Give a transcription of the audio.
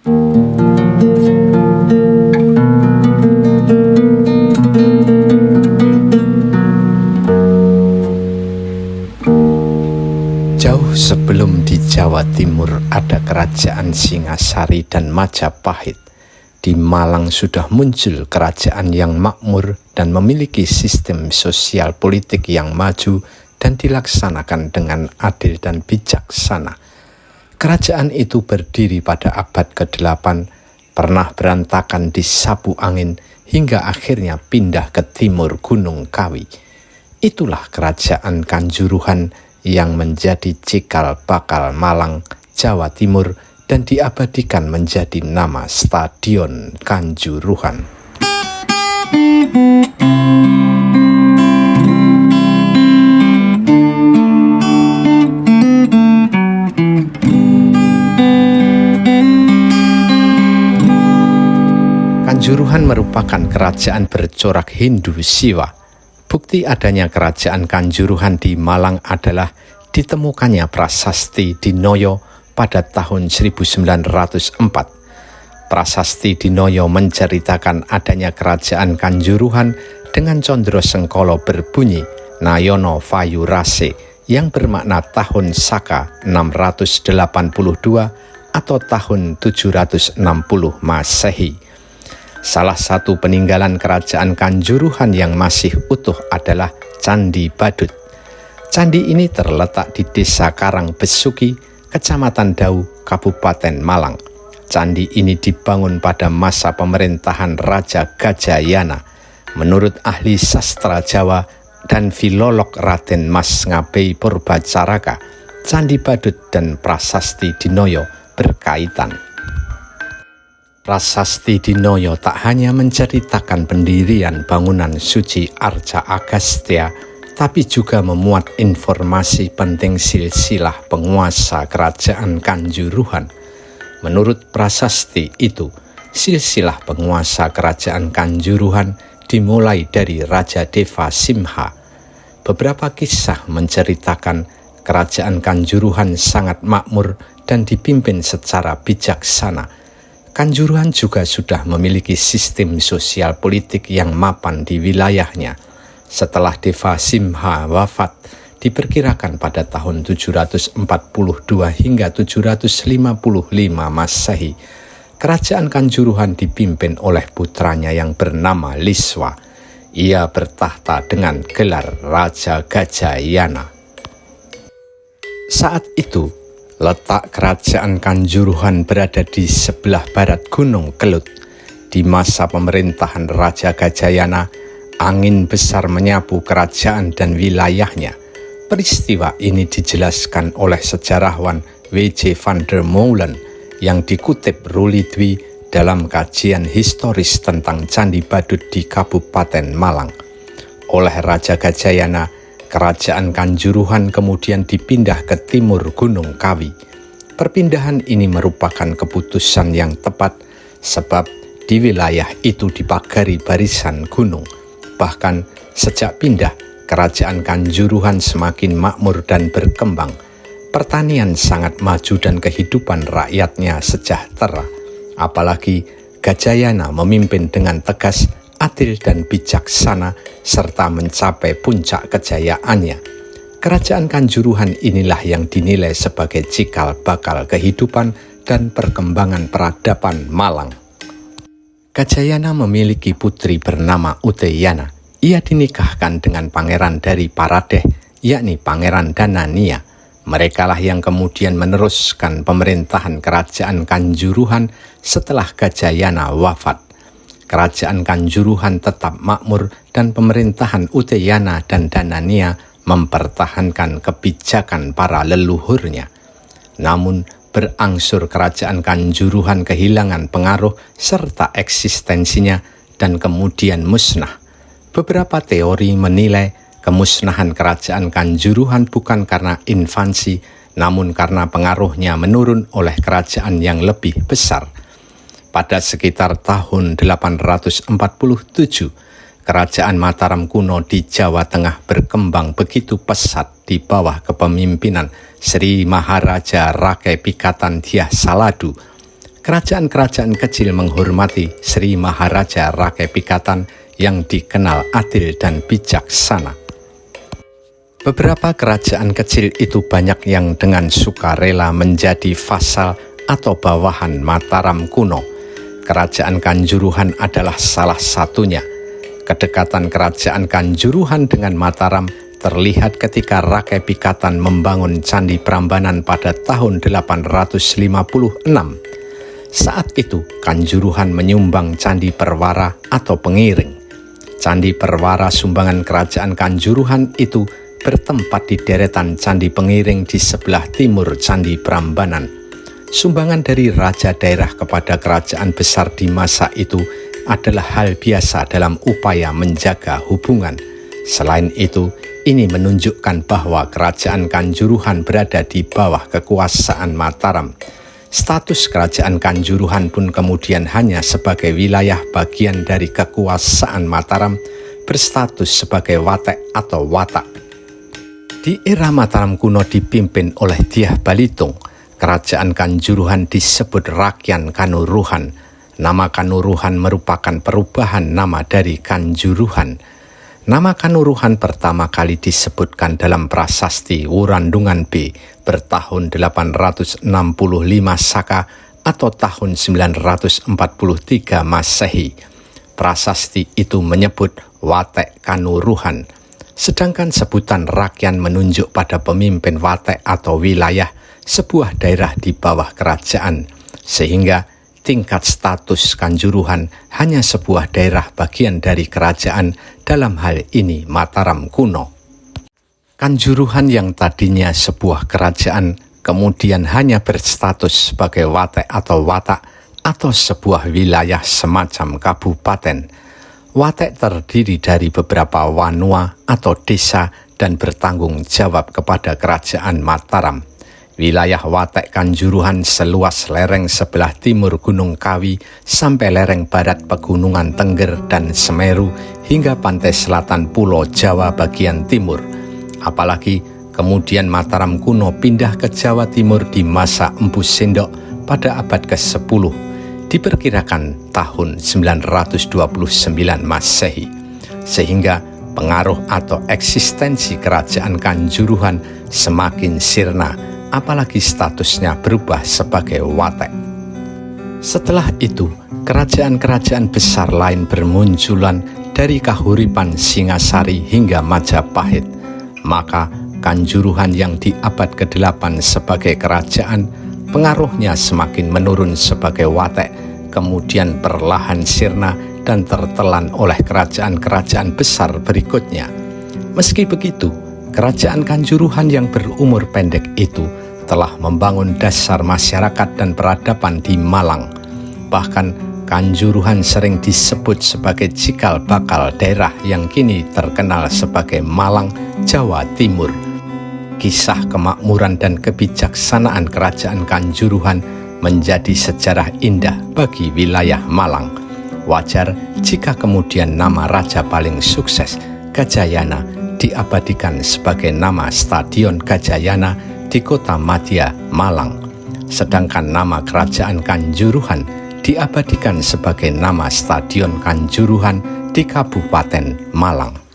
Jauh sebelum di Jawa Timur ada kerajaan Singasari dan Majapahit, di Malang sudah muncul kerajaan yang makmur dan memiliki sistem sosial politik yang maju dan dilaksanakan dengan adil dan bijaksana. Kerajaan itu berdiri pada abad ke-8, pernah berantakan disapu angin hingga akhirnya pindah ke timur Gunung Kawi. Itulah kerajaan Kanjuruhan yang menjadi cikal bakal Malang, Jawa Timur, dan diabadikan menjadi nama Stadion Kanjuruhan. Kanjuruhan merupakan kerajaan bercorak Hindu Siwa. Bukti adanya kerajaan Kanjuruhan di Malang adalah ditemukannya prasasti Dinoyo pada tahun 1904. Prasasti Dinoyo menceritakan adanya kerajaan Kanjuruhan dengan Condro Sengkolo berbunyi Nayono Fayurase yang bermakna tahun Saka 682 atau tahun 760 Masehi. Salah satu peninggalan kerajaan Kanjuruhan yang masih utuh adalah Candi Badut. Candi ini terletak di Desa Karangbesuki, Kecamatan Dau, Kabupaten Malang. Candi ini dibangun pada masa pemerintahan Raja Gajayana. Menurut ahli sastra Jawa dan filolog Raden Mas Ngabei Purbacaraka, Candi Badut dan Prasasti Dinoyo berkaitan. Prasasti Dinoyo tak hanya menceritakan pendirian bangunan suci Arca Agastya, tapi juga memuat informasi penting silsilah penguasa kerajaan Kanjuruhan. Menurut prasasti itu, silsilah penguasa kerajaan Kanjuruhan dimulai dari Raja Deva Simha. Beberapa kisah menceritakan kerajaan Kanjuruhan sangat makmur dan dipimpin secara bijaksana. Kanjuruhan juga sudah memiliki sistem sosial politik yang mapan di wilayahnya. Setelah Deva Simha wafat, diperkirakan pada tahun 742 hingga 755 Masehi, kerajaan Kanjuruhan dipimpin oleh putranya yang bernama Liswa. Ia bertahta dengan gelar Raja Gajayana. Saat itu, letak kerajaan Kanjuruhan berada di sebelah barat Gunung Kelut. Di masa pemerintahan Raja Gajayana, angin besar menyapu kerajaan dan wilayahnya. Peristiwa ini dijelaskan oleh sejarawan W.J. van der Molen yang dikutip Ruli Dwi dalam kajian historis tentang Candi Badut di Kabupaten Malang. Oleh Raja Gajayana, kerajaan Kanjuruhan kemudian dipindah ke timur Gunung Kawi. Perpindahan ini merupakan keputusan yang tepat sebab di wilayah itu dipagari barisan gunung. Bahkan sejak pindah, kerajaan Kanjuruhan semakin makmur dan berkembang. Pertanian sangat maju dan kehidupan rakyatnya sejahtera. Apalagi Gajayana memimpin dengan tegas, adil dan bijaksana, serta mencapai puncak kejayaannya. Kerajaan Kanjuruhan inilah yang dinilai sebagai cikal bakal kehidupan dan perkembangan peradaban Malang. Gajayana memiliki putri bernama Uteyana. Ia dinikahkan dengan pangeran dari Paradeh, yakni Pangeran Danania. Merekalah yang kemudian meneruskan pemerintahan kerajaan Kanjuruhan setelah Gajayana wafat. Kerajaan Kanjuruhan tetap makmur dan pemerintahan Uteyana dan Danania mempertahankan kebijakan para leluhurnya. Namun, berangsur kerajaan Kanjuruhan kehilangan pengaruh serta eksistensinya dan kemudian musnah. Beberapa teori menilai kemusnahan kerajaan Kanjuruhan bukan karena invasi, namun karena pengaruhnya menurun oleh kerajaan yang lebih besar. Pada sekitar tahun 847, kerajaan Mataram kuno di Jawa Tengah berkembang begitu pesat di bawah kepemimpinan Sri Maharaja Rakai Pikatan Dyah Saladu. kerajaan-kerajaan kecil menghormati Sri Maharaja Rakai Pikatan yang dikenal adil dan bijaksana. Beberapa kerajaan kecil itu banyak yang dengan sukarela menjadi vasal atau bawahan Mataram kuno. Kerajaan Kanjuruhan adalah salah satunya. Kedekatan kerajaan Kanjuruhan dengan Mataram terlihat ketika Rakai Pikatan membangun Candi Prambanan pada tahun 856. Saat itu Kanjuruhan menyumbang Candi Perwara atau pengiring. Candi Perwara sumbangan kerajaan Kanjuruhan itu bertempat di deretan candi pengiring di sebelah timur Candi Prambanan. Sumbangan dari raja daerah kepada kerajaan besar di masa itu adalah hal biasa dalam upaya menjaga hubungan. Selain itu, ini menunjukkan bahwa kerajaan Kanjuruhan berada di bawah kekuasaan Mataram. Status kerajaan Kanjuruhan pun kemudian hanya sebagai wilayah bagian dari kekuasaan Mataram, berstatus sebagai watek atau watak. Di era Mataram kuno dipimpin oleh Dyah Balitung, kerajaan Kanjuruhan disebut Rakyan Kanuruhan. Nama Kanuruhan merupakan perubahan nama dari Kanjuruhan. Nama Kanuruhan pertama kali disebutkan dalam prasasti Wurandungan B bertahun 865 Saka atau tahun 943 Masehi. Prasasti itu menyebut Watek Kanuruhan. Sedangkan sebutan Rakyan menunjuk pada pemimpin watek atau wilayah sebuah daerah di bawah kerajaan, sehingga tingkat status Kanjuruhan hanya sebuah daerah bagian dari kerajaan, dalam hal ini Mataram kuno. Kanjuruhan yang tadinya sebuah kerajaan kemudian hanya berstatus sebagai watek atau watak atau sebuah wilayah semacam kabupaten. Watek terdiri dari beberapa wanua atau desa dan bertanggung jawab kepada kerajaan Mataram. Wilayah watek Kanjuruhan seluas lereng sebelah timur Gunung Kawi sampai lereng barat Pegunungan Tengger dan Semeru hingga pantai selatan Pulau Jawa bagian timur. Apalagi kemudian Mataram kuno pindah ke Jawa Timur di masa Empu Sendok pada abad ke-10. Diperkirakan tahun 929 Masehi, sehingga pengaruh atau eksistensi kerajaan Kanjuruhan semakin sirna, apalagi statusnya berubah sebagai watek. Setelah itu, kerajaan-kerajaan besar lain bermunculan dari Kahuripan, Singasari hingga Majapahit. Maka Kanjuruhan yang di abad ke-8 sebagai kerajaan, pengaruhnya semakin menurun sebagai watek, kemudian perlahan sirna dan tertelan oleh kerajaan-kerajaan besar berikutnya. Meski begitu, kerajaan Kanjuruhan yang berumur pendek itu telah membangun dasar masyarakat dan peradaban di Malang. Bahkan Kanjuruhan sering disebut sebagai cikal bakal daerah yang kini terkenal sebagai Malang, Jawa Timur. Kisah kemakmuran dan kebijaksanaan kerajaan Kanjuruhan menjadi sejarah indah bagi wilayah Malang. Wajar jika kemudian nama raja paling sukses, Gajayana, diabadikan sebagai nama Stadion Gajayana di Kota Madya, Malang. Sedangkan nama kerajaan Kanjuruhan diabadikan sebagai nama Stadion Kanjuruhan di Kabupaten Malang.